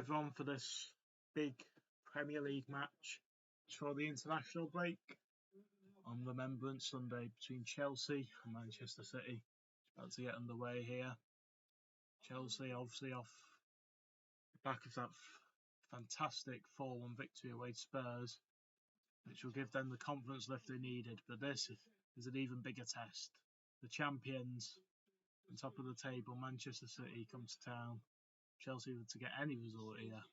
everyone for this big Premier League match before the international break on Remembrance Sunday between Chelsea and Manchester City. It's about to get underway here. Chelsea obviously off the back of that fantastic 4-1 victory away to Spurs, which will give them the confidence lift they needed. But this is an even bigger test. The champions on top of the table, Manchester City, come to town. Chelsea were to get any result here,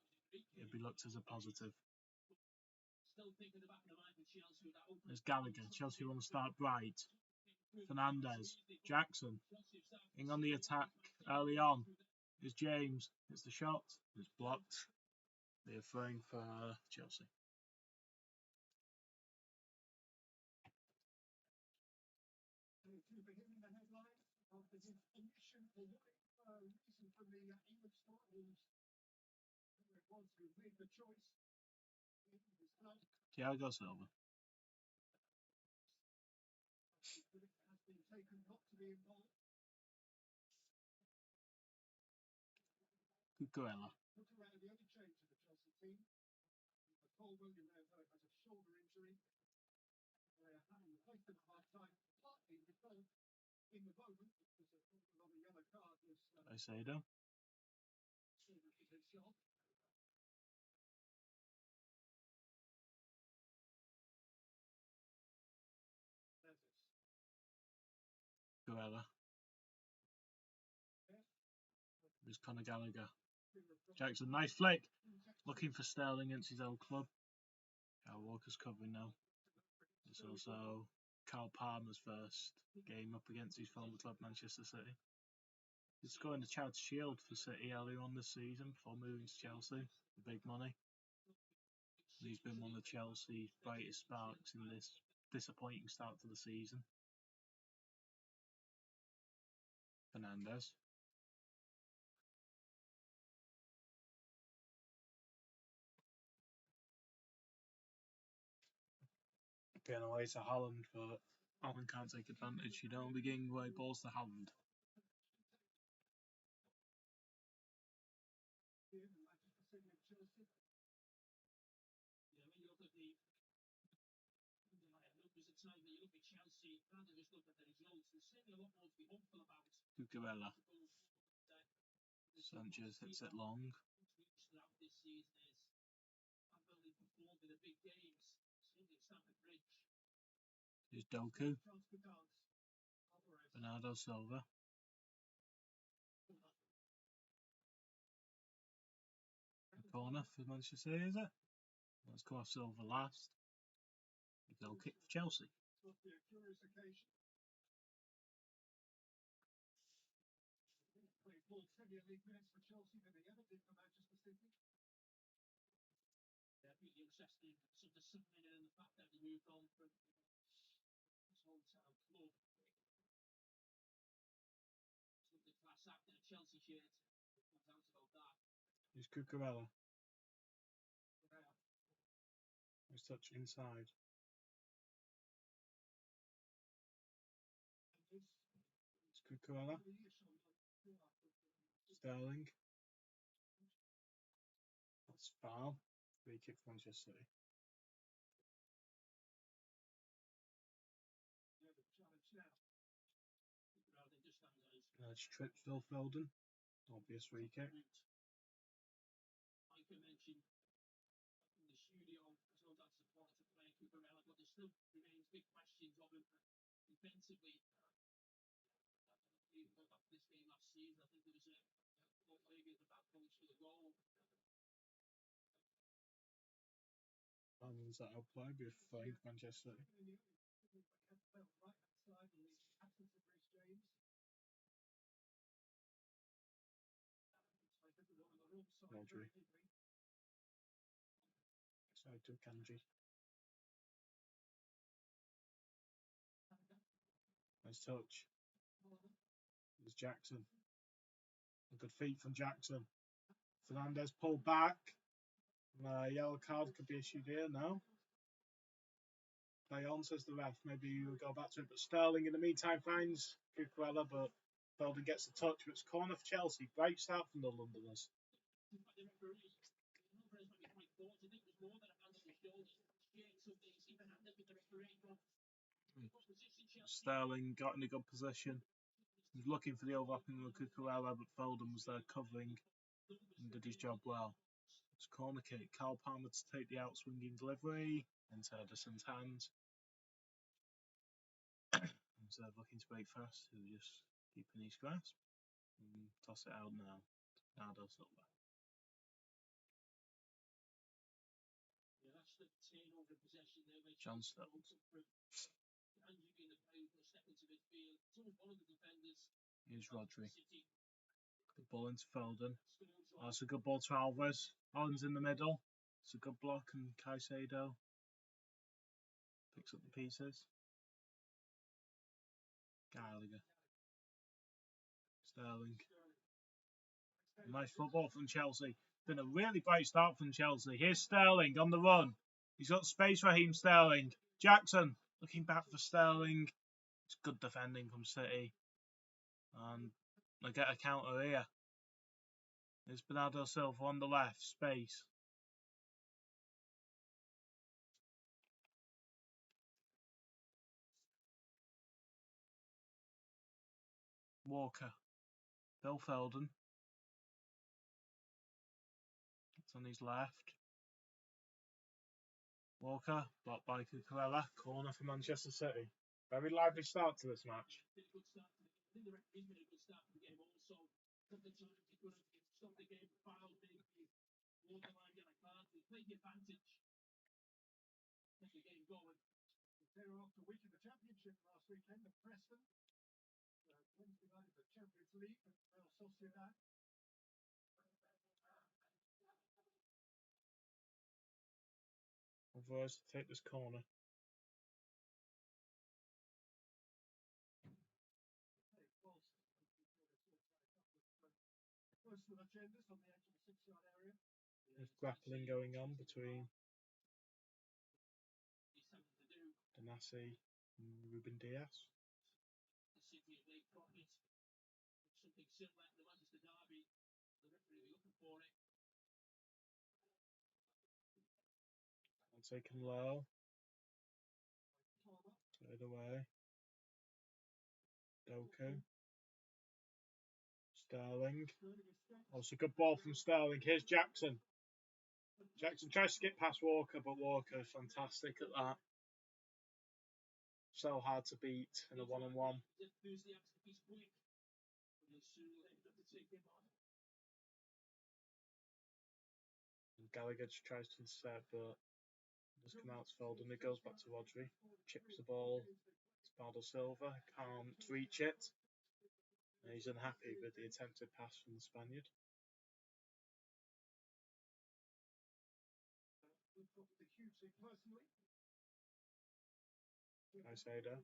it'd be looked as a positive. There's Gallagher. Chelsea want to start bright. Fernandes, Jackson, in on the attack early on. There's James. It's the shot. It's blocked. They're throwing for Chelsea. Thiago Silva. Cucurella. Caicedo. Cucurella. There's Conor Gallagher. Jackson, nice flick. Looking for Sterling against his old club. Kyle Walker's covering now. It's also Carl Palmer's first game up against his former club, Manchester City. He's scoring the Charity Shield for City earlier on this season before moving to Chelsea for big money. He's been one of Chelsea's brightest sparks in this disappointing start to the season. Fernandes. Going away to Haaland, but Haaland can't take advantage. He'd only be giving away balls to Haaland. Cucurella. Sanchez hits it long. Here's Doku. Bernardo Silva. A corner for Manchester City, is it? Let's go off Silva last. A goal kick for Chelsea. Here's Cucurella. Nice touch inside. It's Cucurella. Sterling. That's foul. Free kick for Manchester City. It's tripped Phil Foden. Obvious free kick. That outplay before Manchester City. Rodri. Side to Akanji. Nice touch. There's Jackson. A good feet from Jackson. Fernandes pulled back. Yellow card could be issued here now. Play on, says the ref. Maybe you go back to it. But Sterling, in the meantime, finds Cucurella, but Foden gets the touch. But it's corner for Chelsea. Great start from the Londoners. Sterling got in a good position. He was looking for the overlapping with Cucurella, but Foden was there covering and did his job well. It's corner kick. Carl Palmer to take the outswinging delivery into Ederson's hands. Instead of looking to break fast, he was just keeping his grasp and toss it out now. Thiago Silva. John Stones. Here's Rodri. Good ball into Foden. Oh, it's a good ball to Alvarez. Allen's in the middle. It's a good block, and Caicedo picks up the pieces. Gallagher. Sterling. Nice football from Chelsea. Been a really bright start from Chelsea. Here's Sterling on the run. He's got space, Raheem Sterling. Jackson looking back for Sterling. It's good defending from City. And they get a counter here. There's Bernardo Silva on the left. Space. Walker. Phil Foden. It's on his left. Walker, blocked by Cucurella. Corner for Manchester City. Very lively start to this match. Alvarez to take this corner. There's grappling going on between Danasi and Ruben Diaz. I'll take him low. Third away. Doku. Sterling. Oh, it's a good ball from Sterling. Here's Jackson. Jackson tries to get past Walker, but Walker fantastic at that. So hard to beat in a one-on-one. Gallagher just tries to intercept, but does come out to Foden. It goes back to Rodri. Chips the ball. It's Bernardo Silva. Can't reach it. And he's unhappy with the attempted pass from the Spaniard. Caicedo.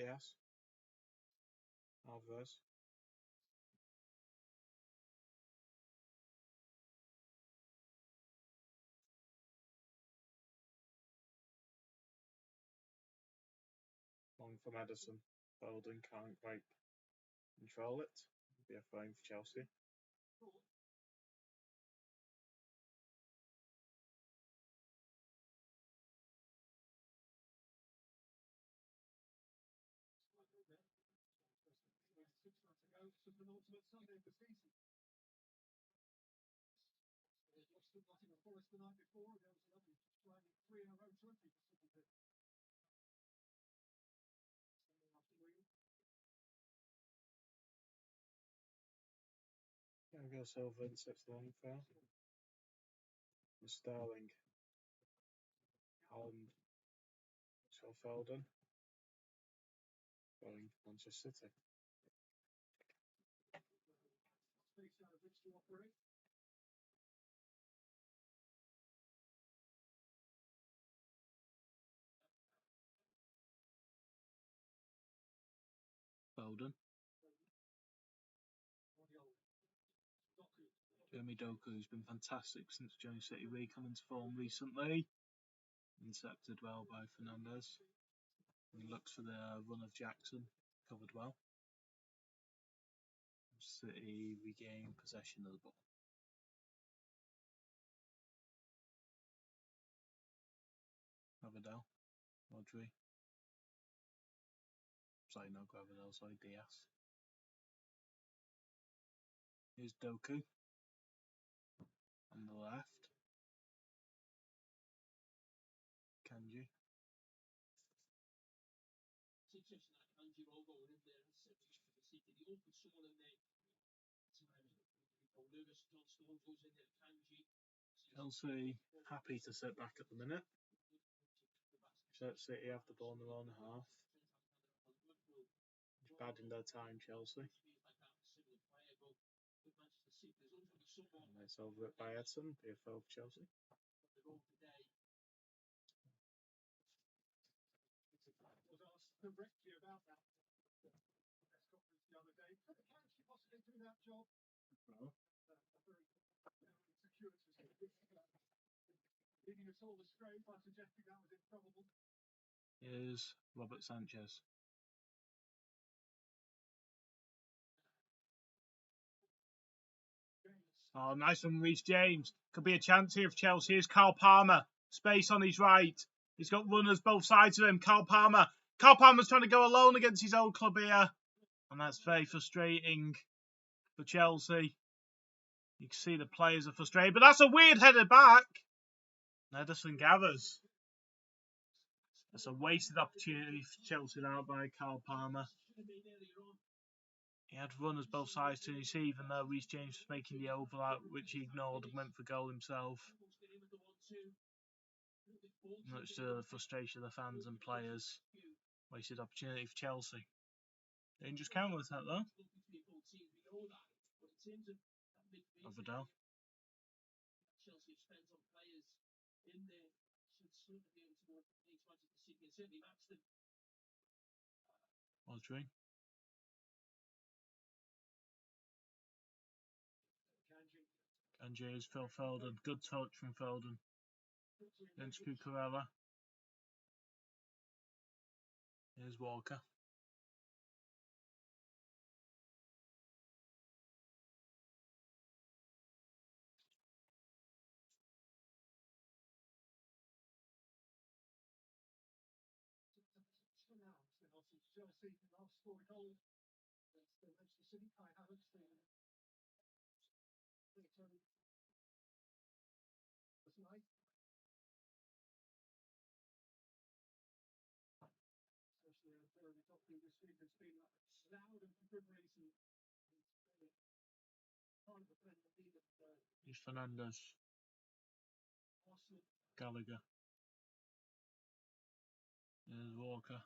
Diaz. Alvarez. Long from Ederson. Foden can't quite control it. Be a throw for Chelsea. Thiago Silva sits long foul. Sterling. Holland. So Foden. Going for Manchester City. Foden. Jeremy Doku, who's been fantastic since joining City, come into form recently. Intercepted well by Fernandez. He looks for the run of Jackson. Covered well. City regain possession of the ball. Gravadell. Rodri. Sorry, no Gravadell, sorry, Diaz. Here's Doku. On the left. Akanji. Chelsea happy to sit back at the minute. City have the ball in their own half. It's bad in their time, Chelsea. And it's over it by Edson, PFL for Chelsea. Here's Robert Sanchez. Oh, nice one, Reece James. Could be a chance here for Chelsea. Here's Carl Palmer. Space on his right. He's got runners both sides of him. Carl Palmer. Carl Palmer's trying to go alone against his old club here. And that's very frustrating for Chelsea. You can see the players are frustrated. But that's a weird header back. Ederson gathers. That's a wasted opportunity for Chelsea now by Carl Palmer. He had runners both sides to receive, even though Reece James was making the overlap, which he ignored and went for goal himself. Much to the frustration of the fans and players. Wasted opportunity for Chelsea. Dangerous counter attack though. Gravadell. Rodri. Akanji is Phil Foden. Good touch from Foden. Then Cucurella. Here's Walker. Here's Fernandez. Gallagher. Here's Walker.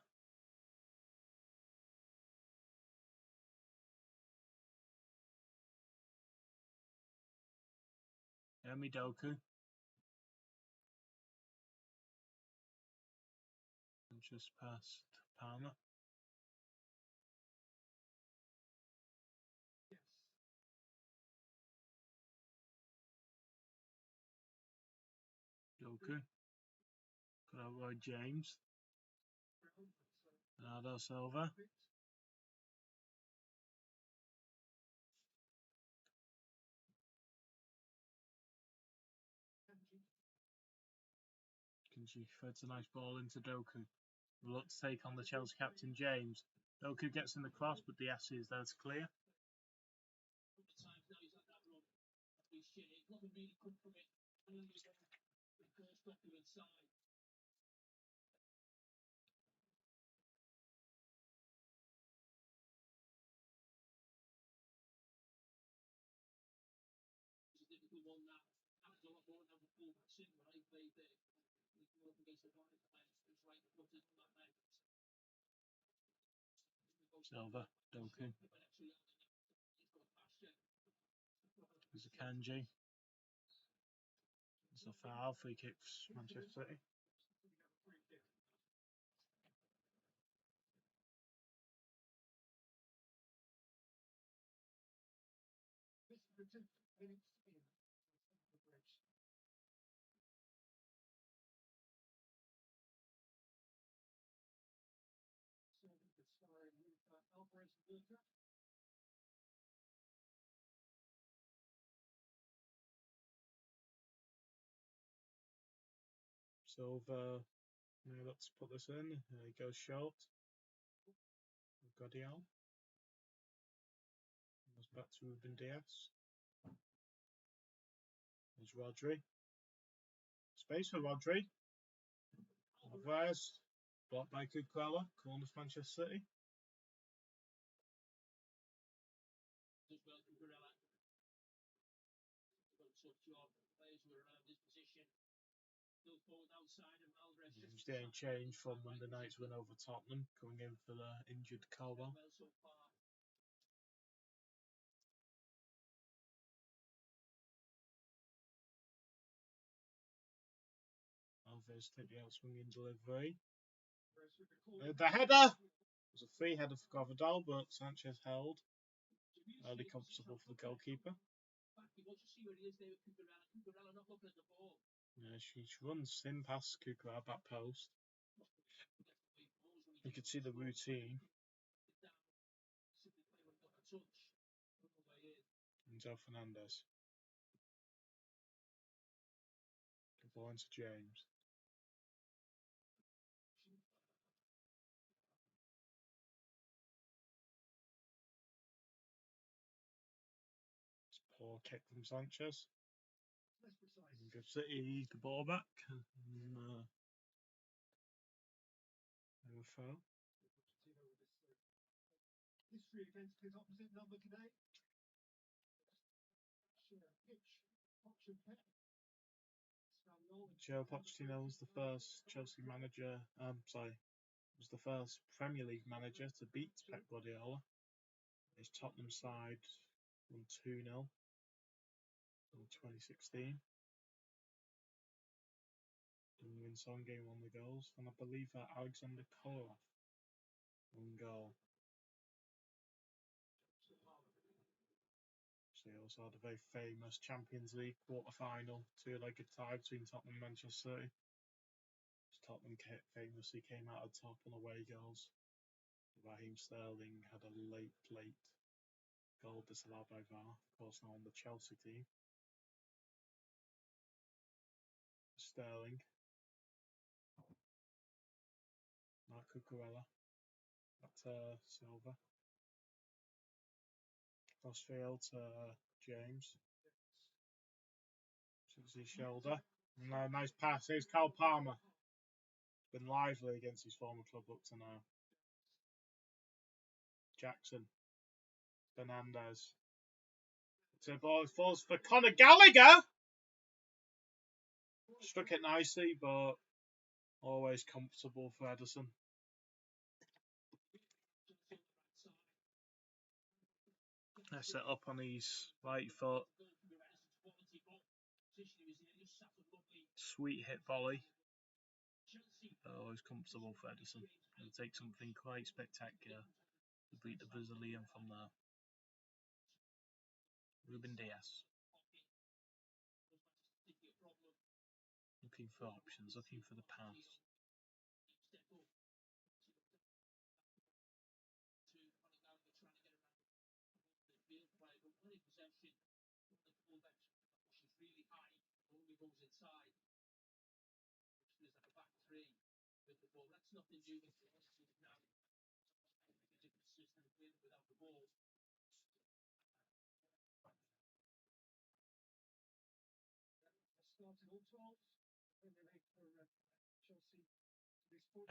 Jeremy Doku. And just past Palmer. Doku. Got out by James. Thiago Silva. Akanji threads a nice ball into Doku. We'll look to take on the Chelsea captain James. Doku gets in the cross, but the S is there to clear. Silva, Doku. Akanji. It's a foul, free kick for Manchester City. Silva, let's put this in. He goes short. Godial. Goes back to Ruben Diaz. There's Rodri. Space for Rodri. Alvarez. Blocked by Cucurella. Corner for Manchester City. He's getting changed from Monday night's win over Tottenham, coming in for the injured Colwell. Alvarez take the outswinging delivery. The header! It was a free header for Gravadal, but Sanchez held. Early comfortable for the goalkeeper. Yeah, she runs in past Cucurella back post. You could see the routine. Enzo Fernandez. The ball into James. It's a poor kick from Sanchez. Give City the ball back. They were foul. Joe Pochettino was the first Chelsea manager. Was the first Premier League manager to beat Pep Guardiola. His Tottenham side won 2-0 in 2016. Win Son game on the goals, and I believe that Alexander Kolarov won goal. So he also had a very famous Champions League quarter-final two-legged tie between Tottenham and Manchester City. Tottenham famously came out on top on away goals. Raheem Sterling had a late goal disallowed by VAR, of course now on the Chelsea team. Sterling. Mark Cucurella. Back to Silva. Crossfield to James. Since his shoulder. No, nice pass. Here's Kyle Palmer. Been lively against his former club up to now. Jackson. Fernandez. So ball falls for Conor Gallagher. Struck it nicely, but always comfortable for Ederson. Set up on his right foot. Sweet hit volley. Always comfortable for Ederson. He'll take something quite spectacular to beat the Brazilian from there. Ruben Diaz. Looking for options, looking for the pass.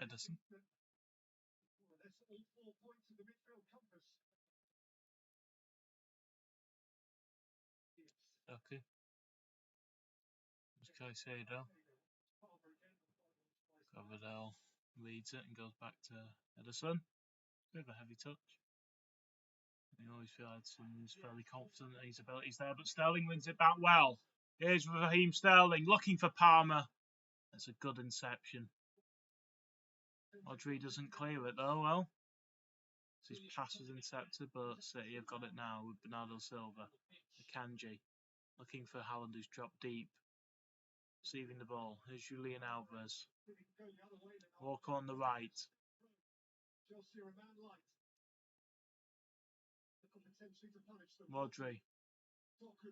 Ederson. Okay. It's Caicedo. Gravadal reads it and goes back to Ederson. Bit of a heavy touch. You always feel Edson's fairly confident in his abilities there, but Sterling wins it back well. Here's Raheem Sterling looking for Palmer. That's a good inception. Audrey doesn't clear it though, well. His pass was intercepted, but City have got it now with Bernardo Silva. Akanji looking for Haaland, who's dropped deep. Receiving the ball. Here's Julian Alvarez. Walker on the right. Rodri.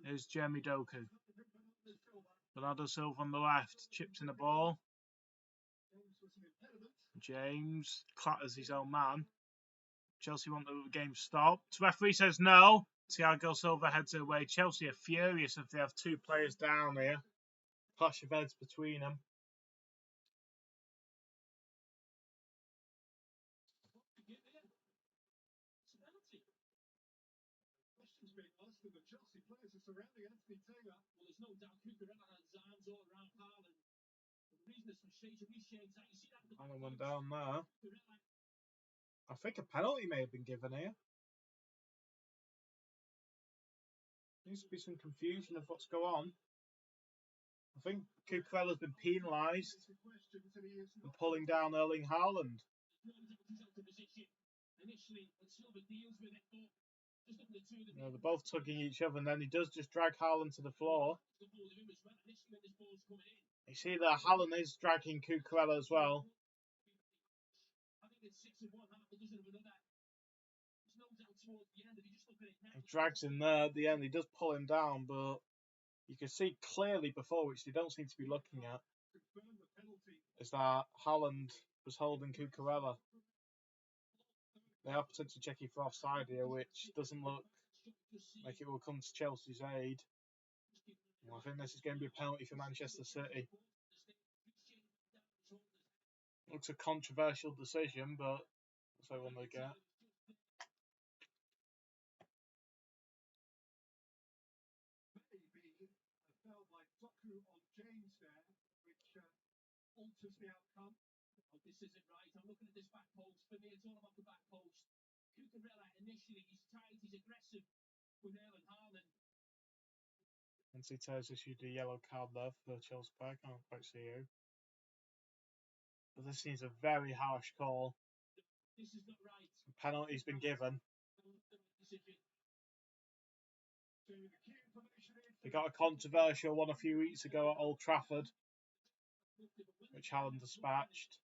Here's Jeremy Doku. Bernardo Silva on the left. Chips in the ball. James clatters his own man. Chelsea want the game stopped. Referee says no. Thiago Silva heads away. Chelsea are furious if they have two players down here. Clash of heads between them. Haaland went down there. I think a penalty may have been given here. Needs to be some confusion of what's going on. I think Cucurella's been penalised for pulling down Erling Haaland. You know, they're both tugging each other, and then he does just drag Haaland to the floor. You see that Haaland is dragging Cucurella as well. He drags him there at the end. He does pull him down, but you can see clearly before, which they don't seem to be looking at, is that Haaland was holding Cucurella. They are potentially checking for offside here, which doesn't look like it will come to Chelsea's aid. Well, I think this is going to be a penalty for Manchester City. Looks a controversial decision, but that's what one they get. This isn't right. I'm looking at this back post. For me, it's all about the back post. Cucurella initially, he's tight, he's aggressive with Erling Haaland. And Tito's issued a yellow card there for Chelsea back. I can't quite see who. But this seems a very harsh call. This is not right. A penalty's been given. They got a controversial one a few weeks ago at Old Trafford, which Haaland dispatched.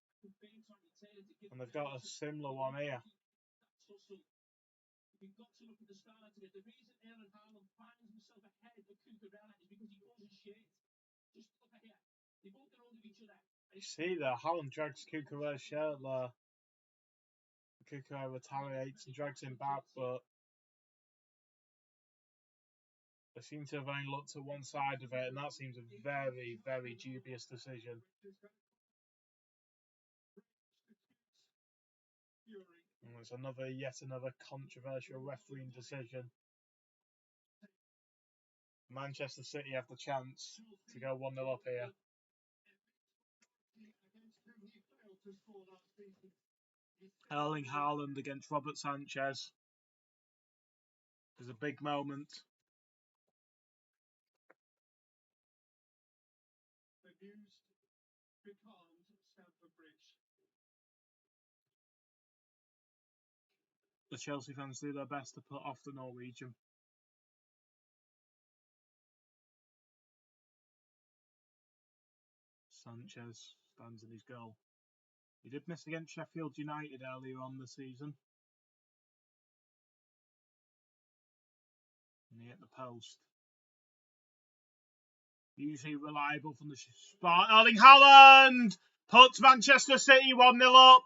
And they've got a similar one here. We've got to look at the start of it. The reason Erling Haaland finds himself ahead of Cucurella is because he goes and shit. Just look at here. They both get hold of each other. You see there, Haaland drags Cucurella's shirt there. Cucurella retaliates and drags him back, but they seem to have only looked at one side of it, and that seems a very, very dubious decision. And it's yet another controversial refereeing decision. Manchester City have the chance to go 1-0 up here. Erling Haaland against Robert Sanchez. There's a big moment. The Chelsea fans do their best to put off the Norwegian. Sanchez stands in his goal. He did miss against Sheffield United earlier on the season. And he hit the post. Usually reliable from the spot. Erling Haaland puts Manchester City 1-0 up.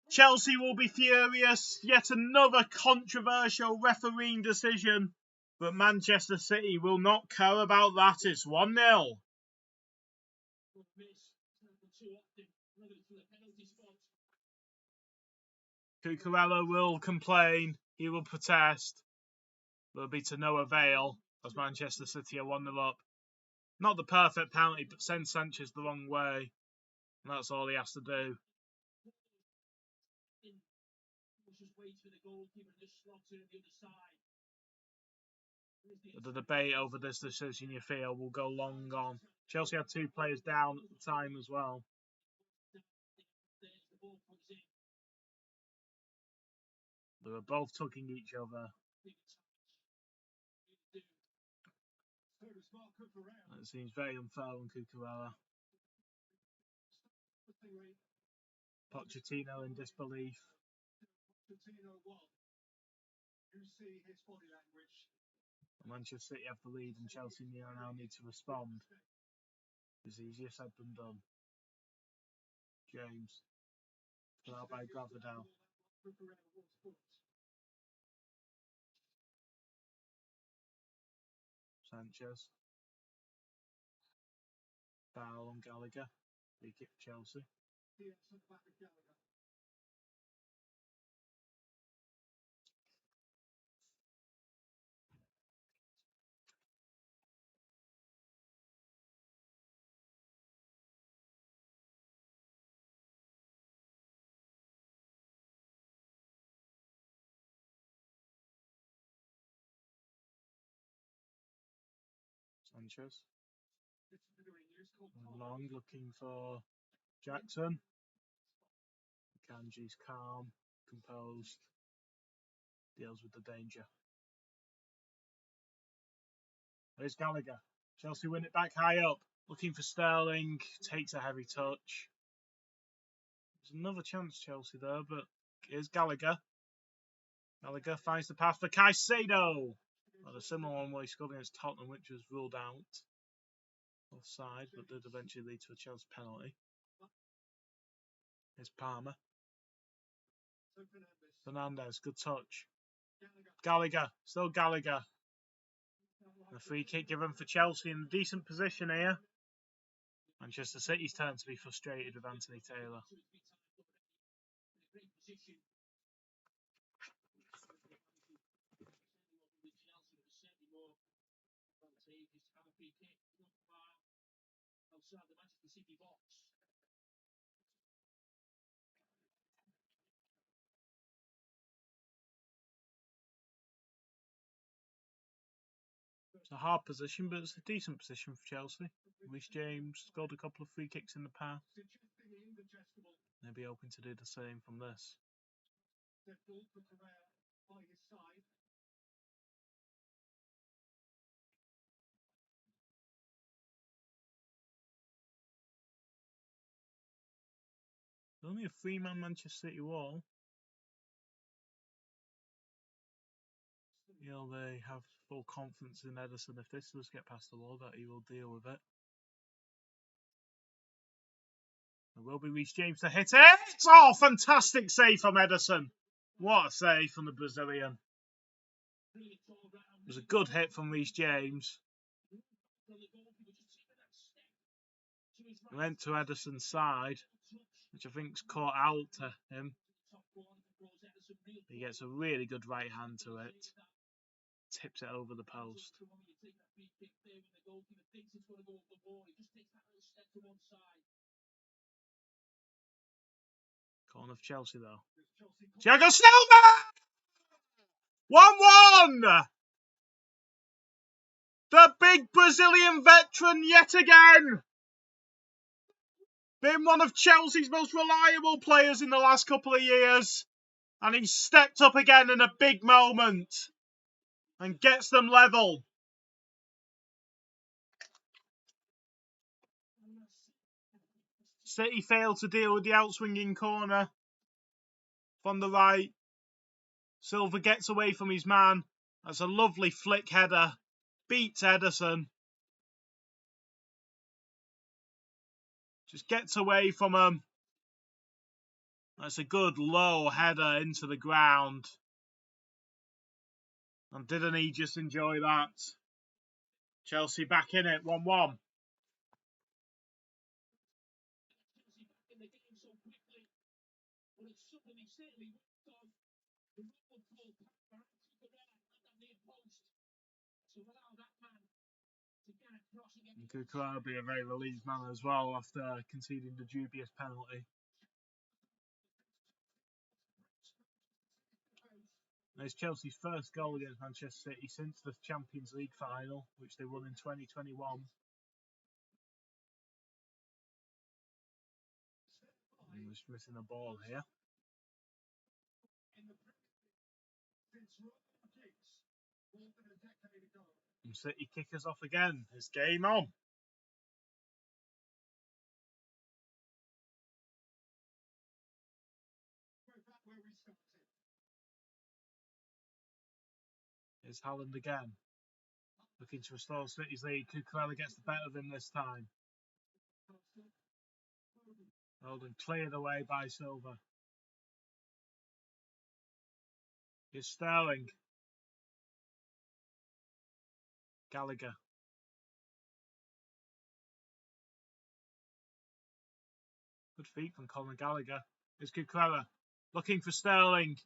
Chelsea will be furious. Yet another controversial refereeing decision. But Manchester City will not care about that. It's 1-0. Cucurella will complain. He will protest. Will be to no avail as Manchester City are 1-0 up. Not the perfect penalty, but sends Sanchez the wrong way. And that's all he has to do. The debate over this decision you feel will go long on. Chelsea had 2 players down at the time as well. They were both tugging each other. It seems very unfair on Cucurella. Pochettino in disbelief. Manchester City have the lead and Chelsea now need to respond. It's easier said than done. James. Allowed by Gravadell. Sanchez. Foul on Gallagher. Free kick for Chelsea. Sanchez. Long looking for Jackson. Akanji's calm, composed, deals with the danger. There's Gallagher. Chelsea win it back high up. Looking for Sterling. Takes a heavy touch. There's another chance Chelsea there, but here's Gallagher. Gallagher finds the path for Caicedo. Well, a similar one where he scored against Tottenham, which was ruled out. Offside, but did eventually lead to a Chelsea penalty. Here's Palmer. Fernandez, good touch. Gallagher, still Gallagher. The free kick given for Chelsea in a decent position here. Manchester City's turn to be frustrated with Anthony Taylor. It's a hard position, but it's a decent position for Chelsea. Reece James scored a couple of free kicks in the past. They'll be hoping to do the same from this. Only a 3-man Manchester City wall. You know, they have full confidence in Ederson. If this does get past the wall, that he will deal with it. There will be Reece James to hit it. Oh, fantastic save from Ederson. What a save from the Brazilian. It was a good hit from Reece James. He went to Ederson's side, which I think's caught out to him. He gets a really good right hand to it. Tips it over the post. Corner of Chelsea though. Thiago Silva! 1-1! The big Brazilian veteran yet again! Been one of Chelsea's most reliable players in the last couple of years. And he's stepped up again in a big moment. And gets them level. City failed to deal with the outswinging corner from the right. Silva gets away from his man. That's a lovely flick header. Beats Ederson. Just gets away from him. That's a good low header into the ground. And didn't he just enjoy that? Chelsea back in it, 1-1. Cucurella be a very relieved man as well after conceding the dubious penalty. It's Chelsea's first goal against Manchester City since the Champions League final, which they won in 2021. I'm just missing a ball here. And City kick us off again. It's game on. It's Haaland again. Looking to restore City's lead. Cucurella gets the better of him this time. Foden cleared away by Silva. Here's Sterling. Gallagher. Good feet from Conor Gallagher. Here's Cucurella. Looking for Sterling.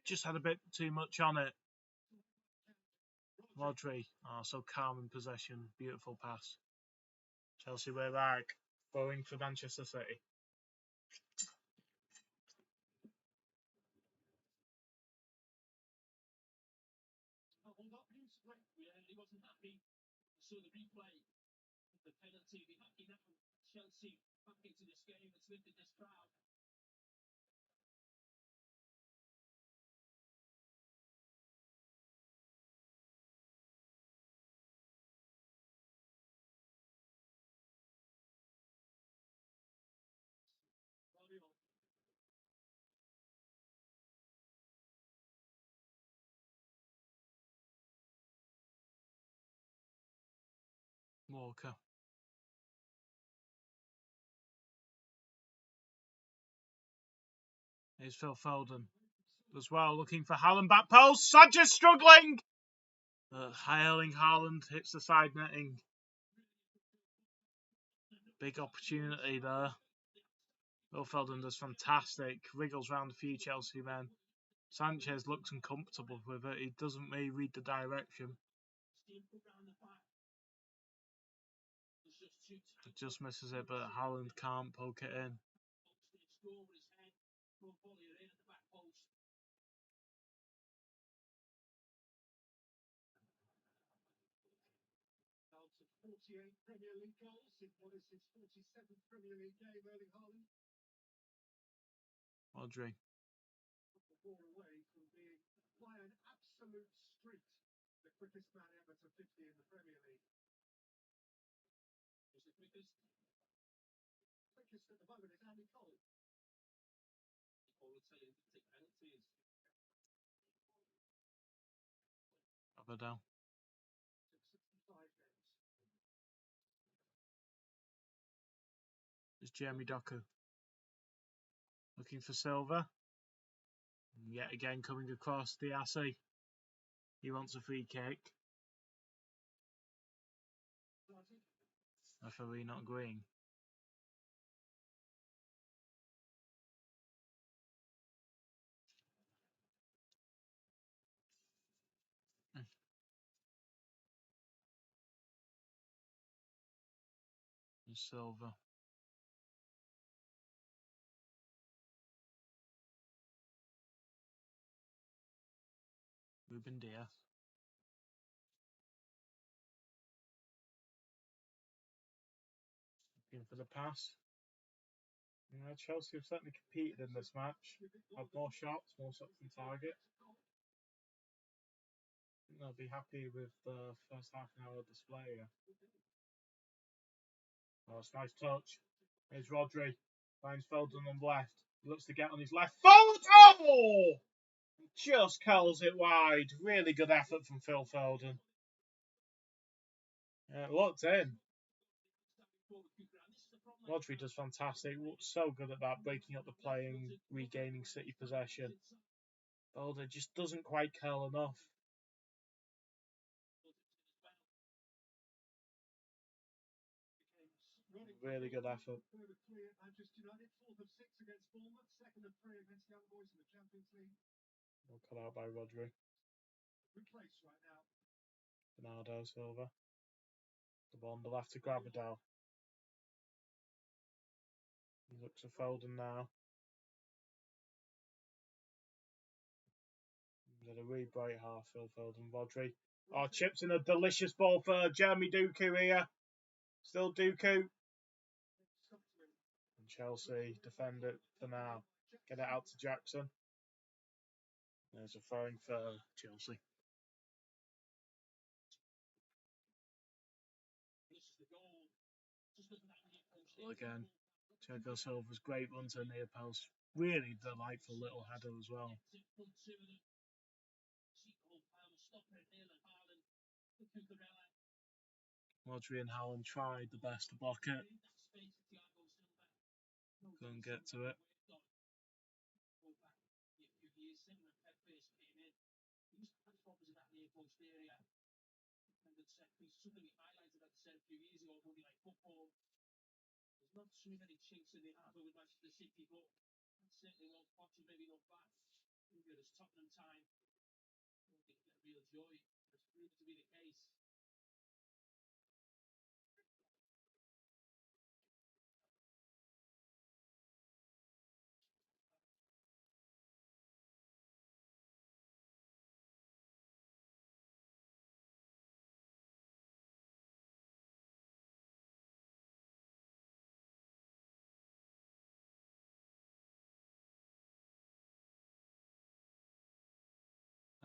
Just had a bit too much on it. Rodri. Oh, so calm in possession. Beautiful pass. Chelsea, we're back. Going for Manchester City. Walker. Here's Phil Foden as well, looking for Haaland back post. Sanchez struggling. Erling Haaland hits the side netting. Big opportunity there. Phil Foden does fantastic. Wriggles round a few Chelsea men. Sanchez looks uncomfortable with it. He doesn't really read the direction. It just misses it, but Haaland can't poke it in. Rodri. Abadal. It's Jeremy Doku. Looking for Silva. And yet again coming across Diassi. He wants a free kick. Referee not agreeing. And Silva. Ruben Diaz. Looking for the pass. Chelsea have certainly competed in this match. Had more shots on target. I think they'll be happy with the first half an hour display. Oh, it's a nice touch. Here's Rodri. Finds Foden on the left. He looks to get on his left foot. Oh! Just curls it wide. Really good effort from Phil Foden. Yeah, it looked in. Rodri does fantastic. So good at that, breaking up the play and regaining City possession. Foden just doesn't quite curl enough. Really good effort. Well cut out by Rodri. Bernardo Silva. The ball on the left to Gravadell. He looks at Foden now. Had a really bright half, Phil Foden, Rodri. Oh, chips in a delicious ball for Jeremy Doku here. Still Doku. And Chelsea defend it for now. Get it out to Jackson. There's a throwing for Chelsea. Again, Thiago Silva's great run to near post. Really delightful little header as well. Rodri and Haaland tried the best to block it. Couldn't get to it.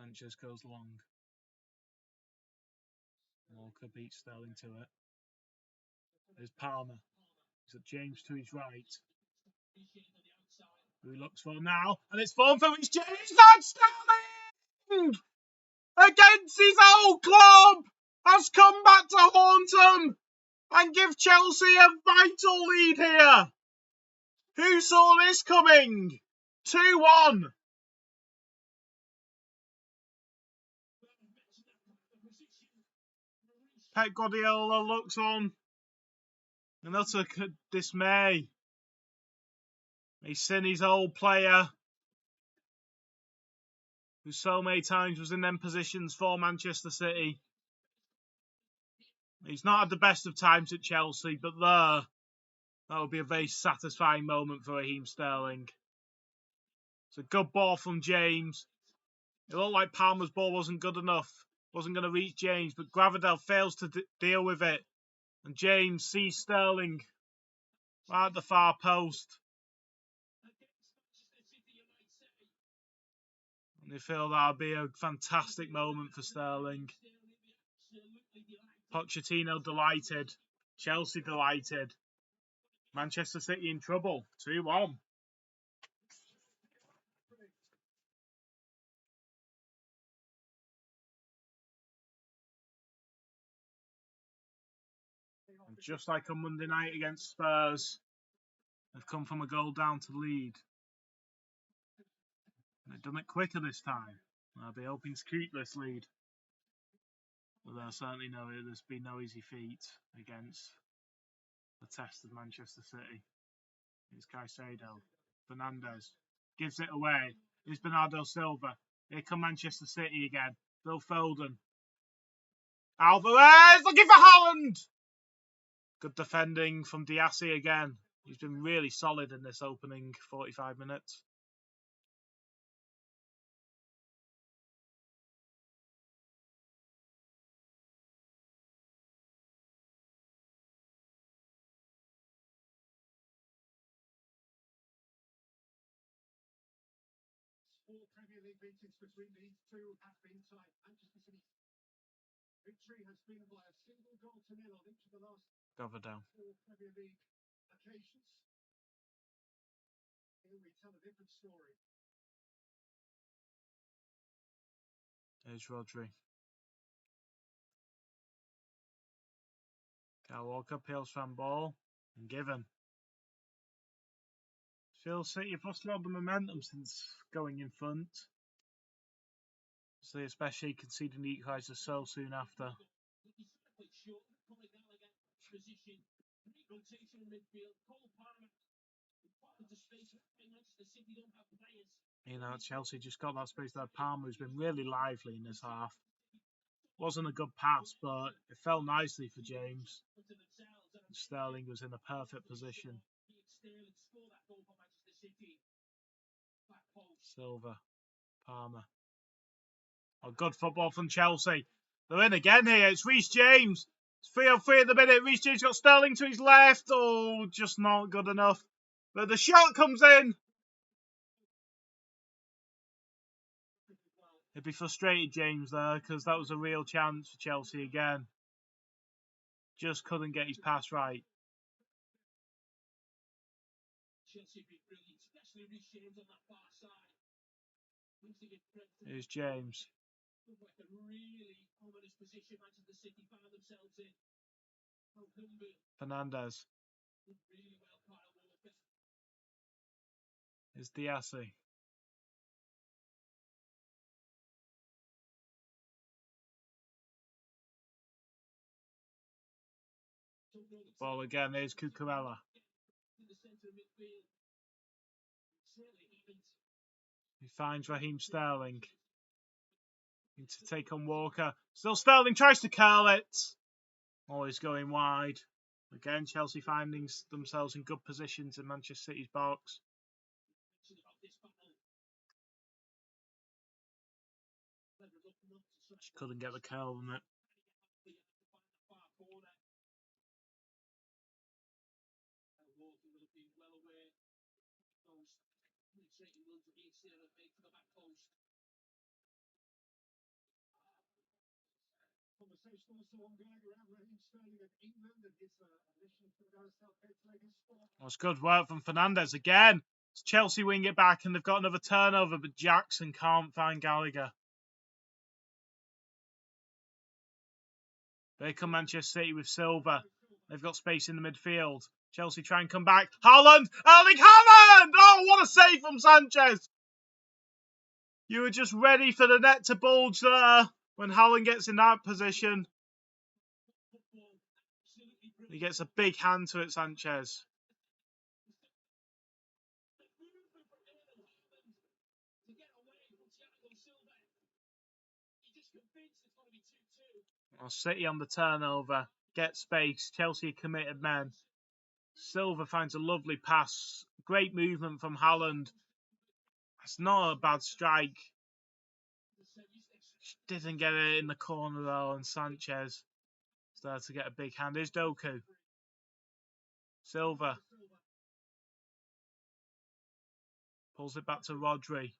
Sanchez goes long. Walker beats Sterling to it. There's Palmer. He's got James to his right. Who he looks for now. And it's fallen for his James. That's Sterling! Against his old club! Has come back to haunt him and give Chelsea a vital lead here. Who saw this coming? 2-1. Pep Guardiola looks on in utter dismay. He's seen his old player, who so many times was in them positions for Manchester City. He's not had the best of times at Chelsea, but that would be a very satisfying moment for Raheem Sterling. It's a good ball from James. It looked like Palmer's ball wasn't good enough. Wasn't going to reach James, but Gravadell fails to deal with it. And James sees Sterling right at the far post. And they feel that'll be a fantastic moment for Sterling. Pochettino delighted. Chelsea delighted. Manchester City in trouble. 2-1. And just like on Monday night against Spurs, they've come from a goal down to lead. They've done it quicker this time. They'll be hoping to keep this lead. But there's been no easy feat against the test of Manchester City. It's Caicedo. Fernandes gives it away. It's Bernardo Silva. Here come Manchester City again. Phil Foden. Alvarez looking for Haaland. Good defending from Diassi again. He's been really solid in this opening 45 minutes. Gravadell. There's Rodri. Kyle Walker peels from ball and given. Feels City have lost a lot of the momentum since going in front. So especially conceding the equaliser so soon after. Chelsea just got that space there. Palmer, who's been really lively in this half. Wasn't a good pass, but it fell nicely for James. Sterling was in a perfect position. Silva, Palmer. Oh, good football from Chelsea. They're in again here. It's Reece James. It's 3-on-3 at the minute. Reece James got Sterling to his left. Oh, just not good enough. But the shot comes in. He'd be frustrated, James, there, because that was a real chance for Chelsea again. Just couldn't get his pass right. Here's James. Fernandes. Here's Diaz. Ball again. Here's Cucurella. He finds Raheem Sterling. To take on Walker. Still Sterling tries to curl it. Oh, he's going wide. Again, Chelsea finding themselves in good positions in Manchester City's box. Just couldn't get the curl on it. That's good work from Fernandes again. It's Chelsea wing it back and they've got another turnover, but Jackson can't find Gallagher. There come Manchester City with Silva. They've got space in the midfield. Chelsea try and come back. Haaland! Erling Haaland! Oh, what a save from Sanchez! You were just ready for the net to bulge there when Haaland gets in that position. He gets a big hand to it, Sanchez. City on the turnover. Get space. Chelsea committed men. Silva finds a lovely pass. Great movement from Haaland. It's not a bad strike. Didn't get it in the corner though, and Sanchez started to get a big hand. Here's Doku. Silva. Pulls it back to Rodri.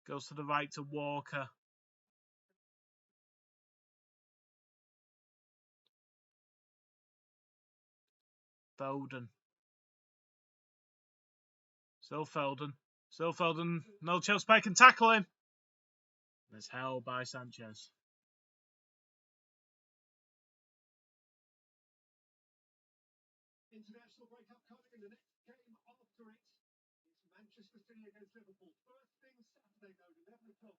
Goes to the right to Walker. Foden. Still Foden. No, Chelsea can tackle him. It's held by Sanchez. International breakup coming in the next game after it. It's Manchester City against Liverpool. First thing Saturday, though, 11 o'clock.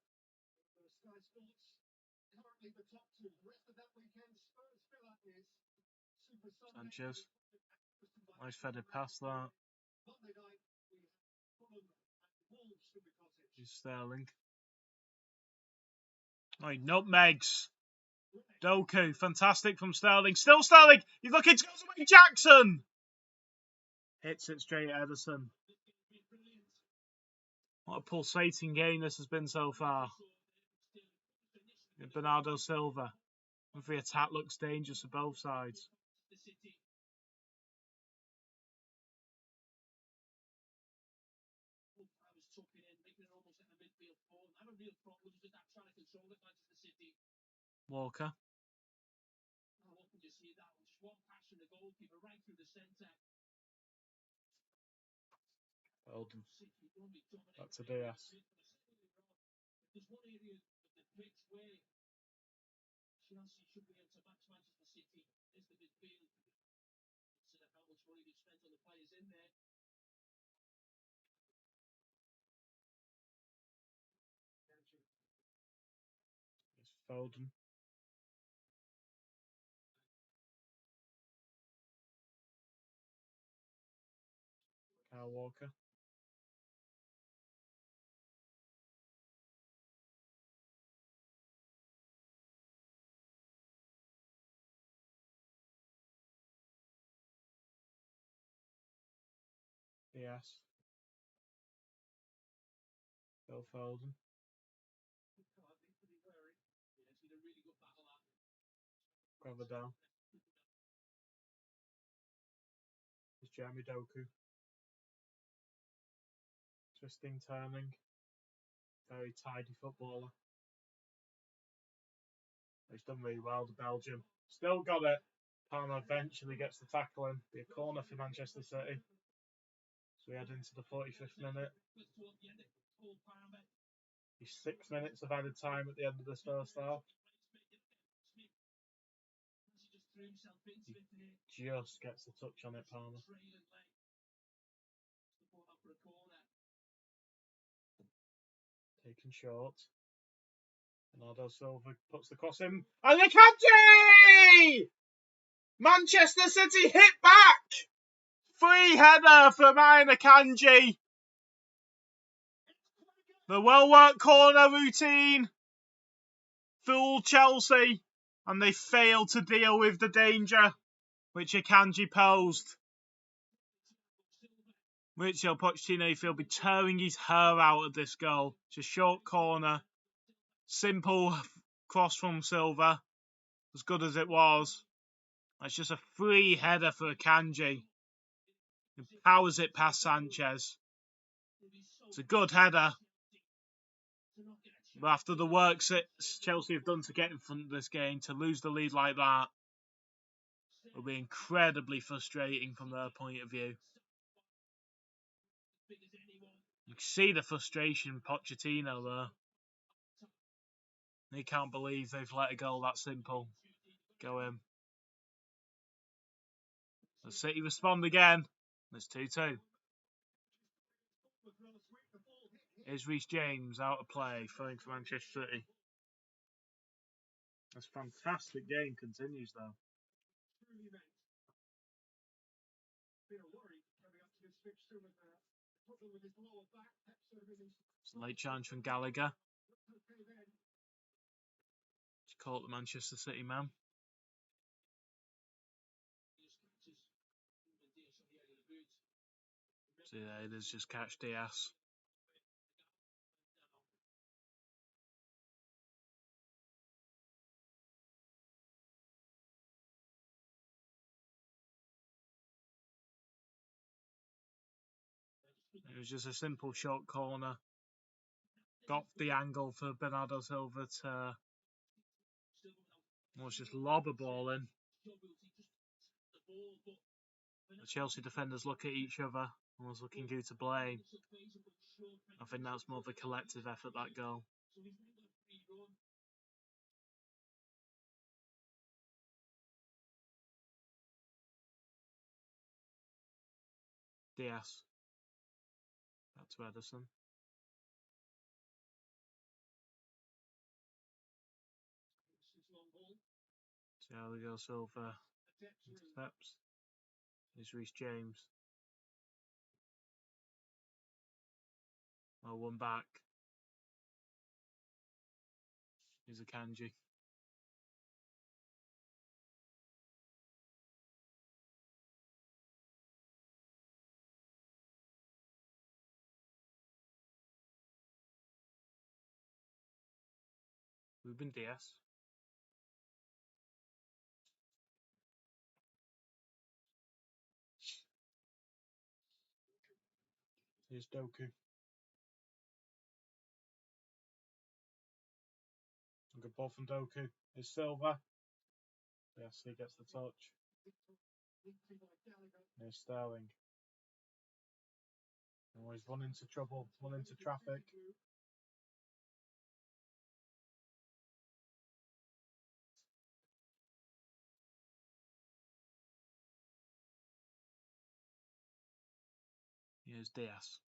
For Sky Sports, currently the top two. The rest of that weekend, Spurs Villa is Super Sunday. Sanchez. Nice feathered pass that. Monday night, we have Fulham and Wolves from the cottage. Here's Sterling. Oh, he nutmegs. Doku, fantastic from Sterling. Still Sterling. He's looking to go away. Jackson hits it straight at Ederson. What a pulsating game this has been so far. Bernardo Silva. Every attack looks dangerous for both sides. Walker. Foden. Back to Diaz. It's Foden. Kyle Walker. Diaz. Phil Foden. Grab her down. It's Jeremy Doku. Twisting, turning. Very tidy footballer. He's done really well, the Belgium. Still got it. Palmer eventually gets the tackle in. Be a corner for Manchester City. So we head into the 45th minute. He's 6 minutes of added time at the end of this first half. He just gets a touch on it, Palmer. Taken short. Thiago Silva puts the cross in. And Akanji! Manchester City hit back! Free header from Akanji. The well-worked corner routine fooled Chelsea, and they failed to deal with the danger which Akanji posed. Mauricio Pochettino will be tearing his hair out of this goal. It's a short corner, simple cross from Silva, as good as it was. It's just a free header for Akanji. He powers it past Sanchez. It's a good header. But after the work Chelsea have done to get in front of this game, to lose the lead like that will be incredibly frustrating from their point of view. You can see the frustration in Pochettino there. He can't believe they've let a goal that simple go in. The City respond again. It's 2-2. Is Reece James out of play, throwing for Manchester City? This fantastic game continues though. It's a late challenge from Gallagher. Just caught the Manchester City man. See there, there's just catch Diaz. It was just a simple short corner. Got the angle for Bernardo Silva to just lob a ball in. The Chelsea defenders look at each other and was looking who to blame. I think that's more of a collective effort, that goal. Diaz. Back to Ederson. Thiago Silva intercepts. Here's Reece James. Well, one back. Here's Akanji. Ruben Diaz. Here's Doku. Good ball from Doku. Here's Silva. Yes, he gets the touch. Here's Sterling. Oh, he's run into trouble, run into traffic. Here's Diaz.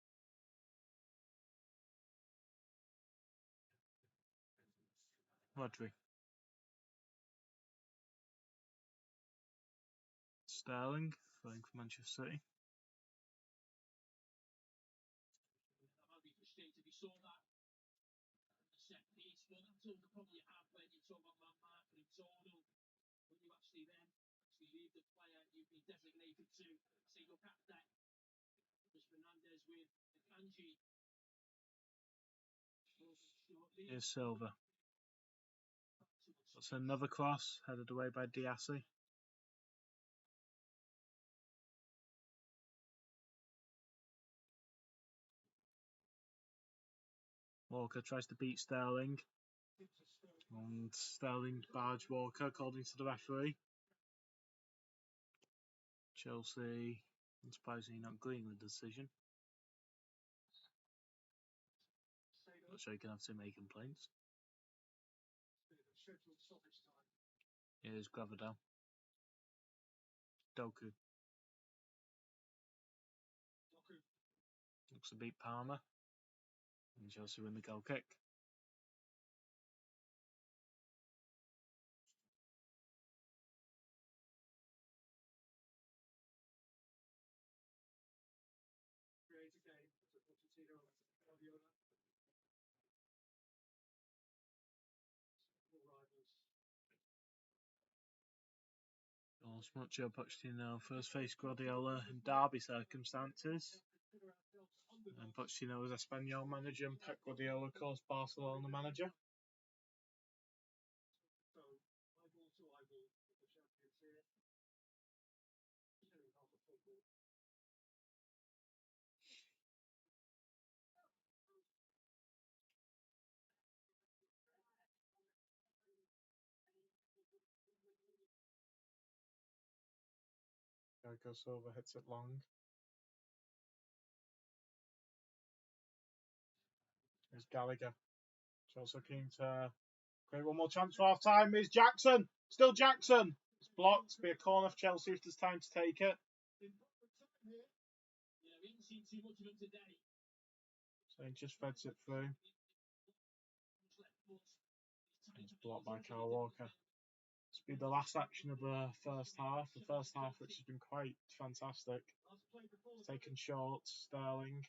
Rodri. Sterling, playing for Manchester City. Here's Silva. That's another cross, headed away by Diassi. Walker tries to beat Sterling. And Sterling barged Walker, according to the referee. Chelsea, unsurprisingly, not agreeing with the decision. Not sure you can have too many complaints. Here's Gravadell. Doku. Looks to beat Palmer. And Chelsea win the goal kick. Mucho Pochettino first faced Guardiola in derby circumstances. And Pochettino was Espanyol manager and Pep Guardiola, of course, Barcelona manager. Thiago Silva hits it long. There's Gallagher. Chelsea keen to create one more chance for half time. Is Jackson. Still Jackson. It's blocked. Be a corner for Chelsea if there's time to take it. So he just feds it through. It's blocked by Kyle Walker. This will be the last action of the first half. The first half, which has been quite fantastic. It's taken short. Sterling.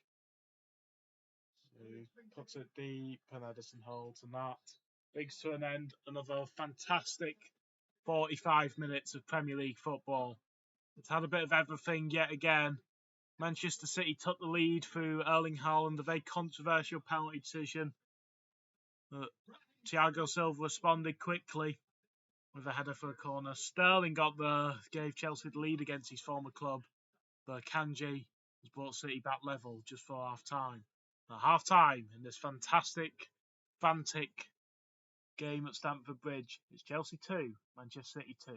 He puts it deep, and Edison holds, and that brings to an end another fantastic 45 minutes of Premier League football. It's had a bit of everything yet again. Manchester City took the lead through Erling Haaland, a very controversial penalty decision. But Thiago Silva responded quickly with a header for a corner. Sterling gave Chelsea the lead against his former club. But Akanji has brought City back level just for half time. At half time in this fantastic game at Stamford Bridge, it's Chelsea 2, Manchester City 2.